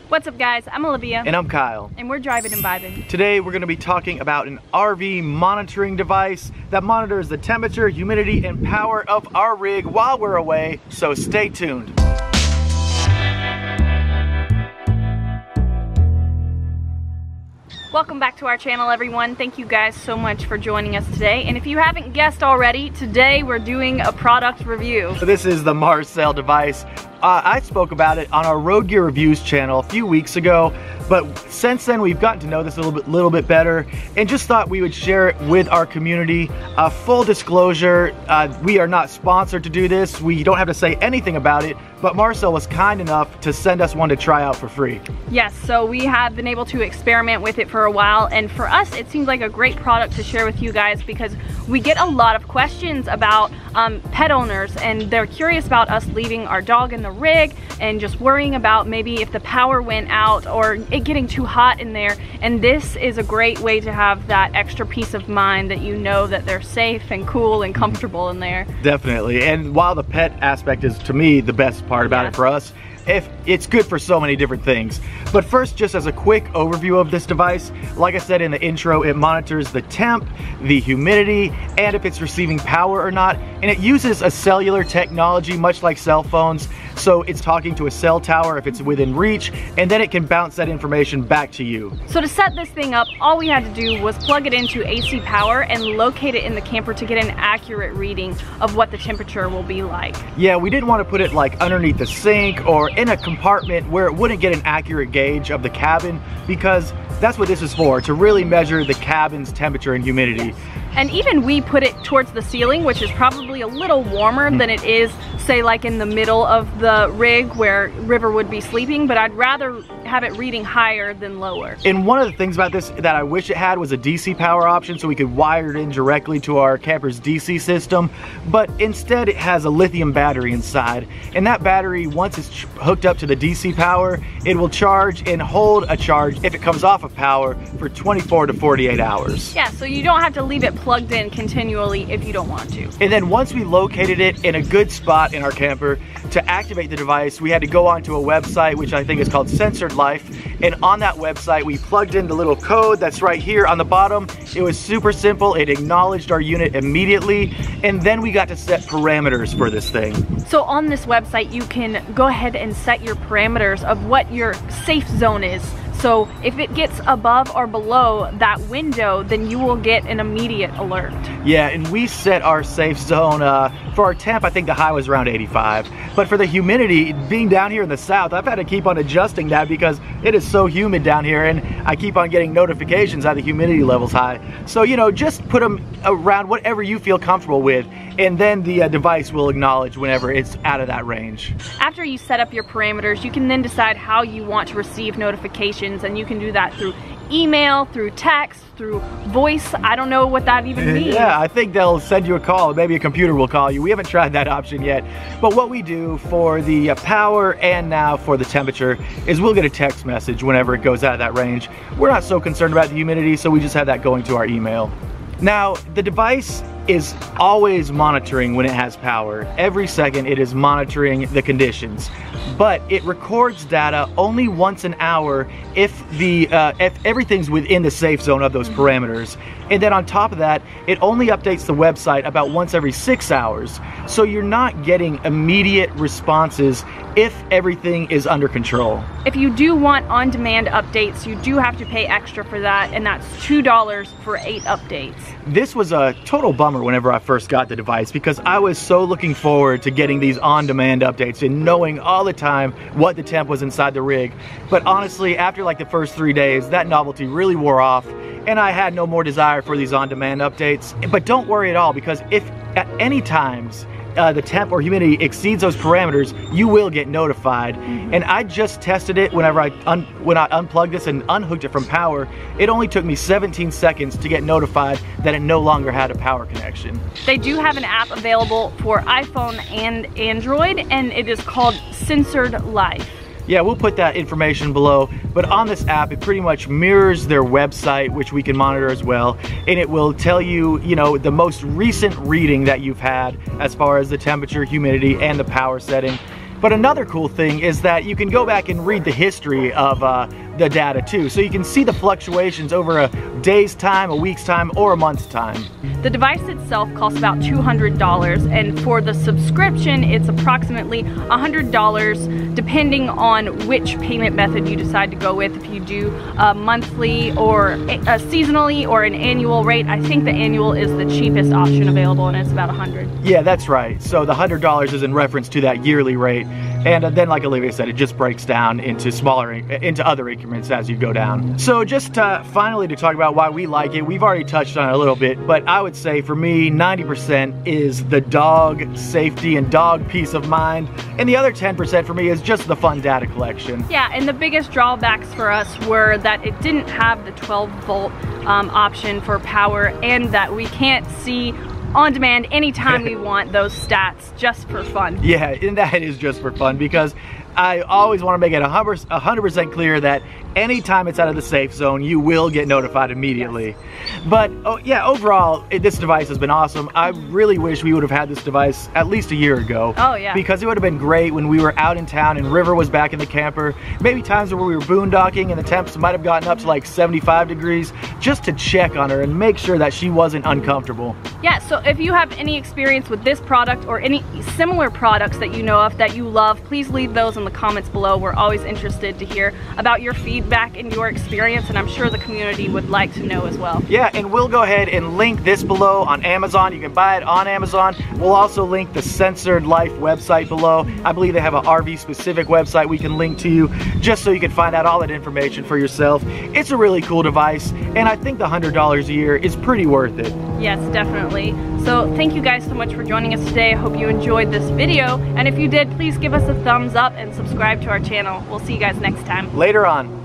What's up guys, I'm Olivia. And I'm Kyle. And we're Drivin and Vibin. Today we're going to be talking about an RV monitoring device that monitors the temperature, humidity, and power of our rig while we're away, so stay tuned. Welcome back to our channel everyone. Thank you guys so much for joining us today. And if you haven't guessed already, today we're doing a product review. So this is the MarCell device. I spoke about it on our Road Gear Reviews channel a few weeks ago, but since then we've gotten to know this a little bit better and just thought we would share it with our community. Full disclosure, we are not sponsored to do this. We don't have to say anything about it, but MarCell was kind enough to send us one to try out for free. Yes, so we have been able to experiment with it for a while, and for us it seems like a great product to share with you guys because we get a lot of questions about pet owners, and they're curious about us leaving our dog in the rig and just worrying about maybe if the power went out or it getting too hot in there. And this is a great way to have that extra peace of mind that you know that they're safe and cool and comfortable in there. Definitely. And while the pet aspect is, to me, the best part about it for us, it's good for so many different things. But first, just as a quick overview of this device, like I said in the intro, it monitors the temp, the humidity, and if it's receiving power or not. And it uses a cellular technology, much like cell phones. So it's talking to a cell tower if it's within reach, and then it can bounce that information back to you. So to set this thing up, all we had to do was plug it into AC power and locate it in the camper to get an accurate reading of what the temperature will be like. Yeah, we didn't want to put it like underneath the sink or in a compartment where it wouldn't get an accurate gauge of the cabin, because that's what this is for, to really measure the cabin's temperature and humidity. Yes. And even we put it towards the ceiling, which is probably a little warmer than it is, say, like in the middle of the rig where River would be sleeping, but I'd rather have it reading higher than lower. And one of the things about this that I wish it had was a DC power option, so we could wire it in directly to our camper's DC system, but instead it has a lithium battery inside. And that battery, once it's hooked up to the DC power, it will charge and hold a charge if it comes off of power for 24 to 48 hours. Yeah, so you don't have to leave it plugged in continually if you don't want to. And then once we located it in a good spot in our camper, to activate the device, we had to go onto a website, which I think is called Censored Life. And on that website, we plugged in the little code that's right here on the bottom. It was super simple. It acknowledged our unit immediately. And then we got to set parameters for this thing. So on this website, you can go ahead and set your parameters of what your safe zone is. So if it gets above or below that window, then you will get an immediate alert. Yeah, and we set our safe zone for our temp. I think the high was around 85. But for the humidity, being down here in the south, I've had to keep on adjusting that because it is so humid down here, and I keep on getting notifications that the humidity level's high. So, you know, just put them around whatever you feel comfortable with, and then the device will acknowledge whenever it's out of that range. After you set up your parameters, you can then decide how you want to receive notifications, and you can do that through email, through text, through voice. I don't know what that even means. Yeah, I think they'll send you a call. Maybe a computer will call you. We haven't tried that option yet. But what we do for the power and now for the temperature is we'll get a text message whenever it goes out of that range. We're not so concerned about the humidity, so we just have that going to our email. Now, the device is always monitoring when it has power. Every second it is monitoring the conditions, but it records data only once an hour if everything's within the safe zone of those parameters. And then on top of that, it only updates the website about once every 6 hours. So you're not getting immediate responses if everything is under control. If you do want on-demand updates, you do have to pay extra for that, and that's $2 for 8 updates. This was a total bummer whenever I first got the device because I was so looking forward to getting these on-demand updates and knowing all the time what the temp was inside the rig. But honestly, after like the first 3 days, that novelty really wore off, and I had no more desire for these on-demand updates. But don't worry at all, because if at any times the temp or humidity exceeds those parameters, you will get notified. And I just tested it whenever when I unplugged this and unhooked it from power. It only took me 17 seconds to get notified that it no longer had a power connection. They do have an app available for iPhone and Android, and it is called Censored Life. Yeah, we'll put that information below, but on this app, it pretty much mirrors their website, which we can monitor as well, and it will tell you, you know, the most recent reading that you've had as far as the temperature, humidity, and the power setting. But another cool thing is that you can go back and read the history of the data too. So you can see the fluctuations over a day's time, a week's time, or a month's time. The device itself costs about $200, and for the subscription, it's approximately $100 depending on which payment method you decide to go with. If you do a monthly or a seasonally or an annual rate, I think the annual is the cheapest option available, and it's about $100. Yeah, that's right. So the $100 is in reference to that yearly rate. And then, like Olivia said, it just breaks down into other increments as you go down. So just finally to talk about why we like it, we've already touched on it a little bit, but I would say for me, 90% is the dog safety and dog peace of mind. And the other 10% for me is just the fun data collection. Yeah, and the biggest drawbacks for us were that it didn't have the 12-volt option for power, and that we can't see on demand anytime we want those stats, just for fun. Yeah, and that is just for fun, because I always want to make it 100% clear that anytime it's out of the safe zone, you will get notified immediately. Yes. But yeah, overall, this device has been awesome. I really wish we would have had this device at least a year ago. Oh yeah. Because it would have been great when we were out in town and River was back in the camper. Maybe times where we were boondocking and the temps might have gotten up to like 75 degrees, just to check on her and make sure that she wasn't uncomfortable. Yeah, so if you have any experience with this product or any similar products that you know of that you love, please leave those in the comments below. We're always interested to hear about your feedback and your experience, and I'm sure the community would like to know as well. Yeah, and we'll go ahead and link this below on Amazon. You can buy it on Amazon. We'll also link the Censored Life website below. I believe they have an RV specific website we can link to you, just so you can find out all that information for yourself. It's a really cool device, and I think the $100 a year is pretty worth it. Yes, definitely. So thank you guys so much for joining us today. I hope you enjoyed this video, and if you did, please give us a thumbs up and subscribe to our channel. We'll see you guys next time. Later on.